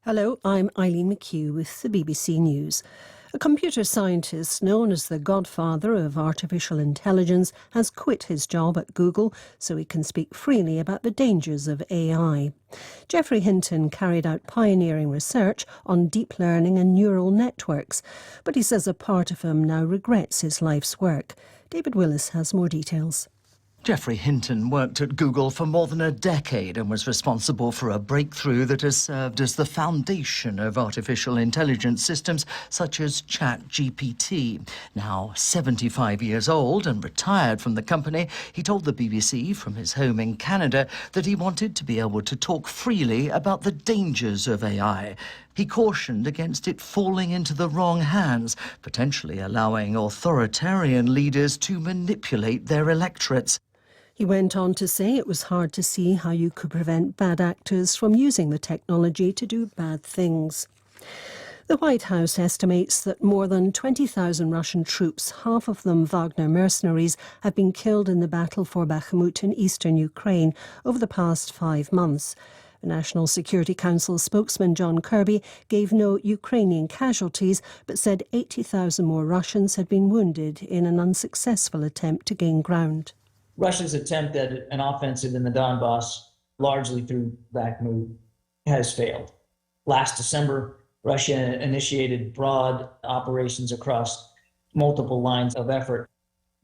Hello, I'm Eileen McHugh with the BBC News. A computer scientist known as the godfather of artificial intelligence has quit his job at Google so he can speak freely about the dangers of AI. Geoffrey Hinton carried out pioneering research on deep learning and neural networks, but he says a part of him now regrets his life's work. David Willis has more details. Geoffrey Hinton worked at Google for more than a decade and was responsible for a breakthrough that has served as the foundation of artificial intelligence systems such as ChatGPT. Now 75 years old and retired from the company, he told the BBC from his home in Canada that he wanted to be able to talk freely about the dangers of AI. He cautioned against it falling into the wrong hands, potentially allowing authoritarian leaders to manipulate their electorates. He went on to say it was hard to see how you could prevent bad actors from using the technology to do bad things. The White House estimates that more than 20,000 Russian troops, half of them Wagner mercenaries, have been killed in the battle for Bakhmut in eastern Ukraine over the past 5 months. The National Security Council spokesman John Kirby gave no Ukrainian casualties, but said 80,000 more Russians had been wounded in an unsuccessful attempt to gain ground. Russia's attempt at an offensive in the Donbass, largely through Bakhmut, has failed. Last December, Russia initiated broad operations across multiple lines of effort.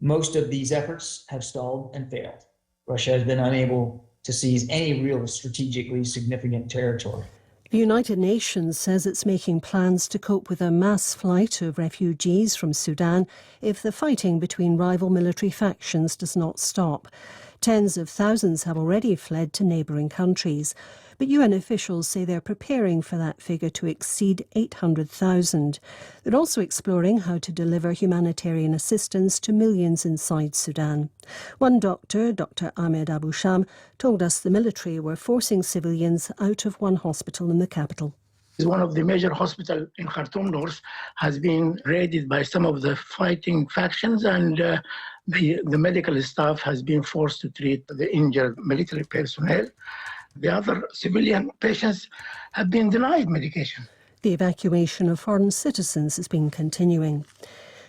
Most of these efforts have stalled and failed. Russia has been unable to seize any real strategically significant territory. The United Nations says it's making plans to cope with a mass flight of refugees from Sudan if the fighting between rival military factions does not stop. Tens of thousands have already fled to neighbouring countries, but UN officials say they're preparing for that figure to exceed 800,000. They're also exploring how to deliver humanitarian assistance to millions inside Sudan. One doctor, Dr. Ahmed Abu Sham, told us the military were forcing civilians out of one hospital in the capital. One of the major hospitals in Khartoum North has been raided by some of the fighting factions, and the medical staff has been forced to treat the injured military personnel. The other civilian patients have been denied medication. The evacuation of foreign citizens has been continuing.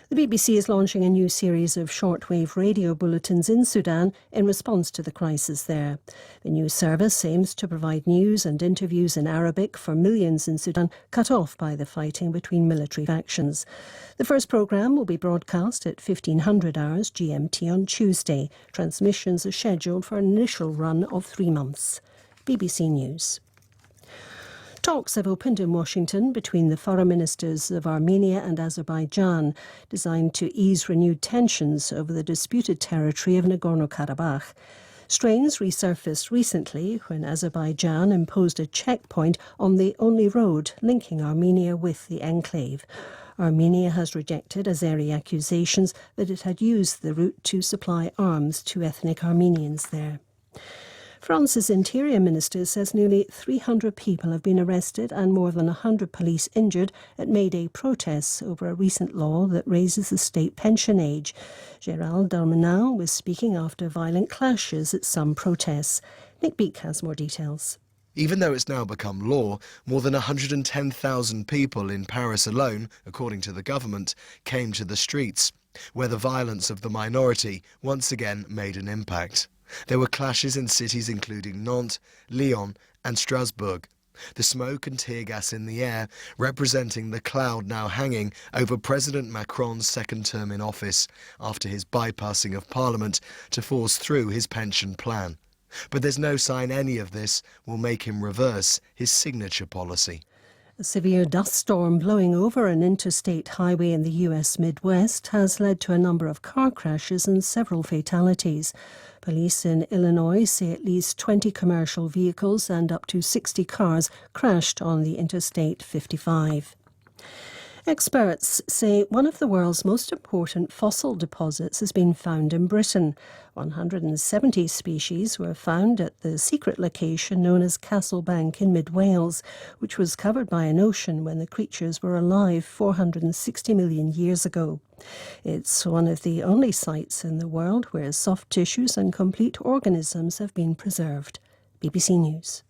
The BBC is launching a new series of shortwave radio bulletins in Sudan in response to the crisis there. The new service aims to provide news and interviews in Arabic for millions in Sudan cut off by the fighting between military factions. The first programme will be broadcast at 1500 hours GMT on Tuesday. Transmissions are scheduled for an initial run of 3 months. BBC News. Talks have opened in Washington between the foreign ministers of Armenia and Azerbaijan, designed to ease renewed tensions over the disputed territory of Nagorno-Karabakh. Strains resurfaced recently when Azerbaijan imposed a checkpoint on the only road linking Armenia with the enclave. Armenia has rejected Azeri accusations that it had used the route to supply arms to ethnic Armenians there. France's Interior Minister says nearly 300 people have been arrested and more than 100 police injured at May Day protests over a recent law that raises the state pension age. Gérald Darmanin was speaking after violent clashes at some protests. Nick Beak has more details. Even though it's now become law, more than 110,000 people in Paris alone, according to the government, came to the streets, where the violence of the minority once again made an impact. There were clashes in cities including Nantes, Lyon and Strasbourg. The smoke and tear gas in the air representing the cloud now hanging over President Macron's second term in office after his bypassing of Parliament to force through his pension plan. But there's no sign any of this will make him reverse his signature policy. A severe dust storm blowing over an interstate highway in the US Midwest has led to a number of car crashes and several fatalities. Police in Illinois say at least 20 commercial vehicles and up to 60 cars crashed on the Interstate 55. Experts say one of the world's most important fossil deposits has been found in Britain. 170 species were found at the secret location known as Castlebank in mid-Wales, which was covered by an ocean when the creatures were alive 460 million years ago. It's one of the only sites in the world where soft tissues and complete organisms have been preserved. BBC News.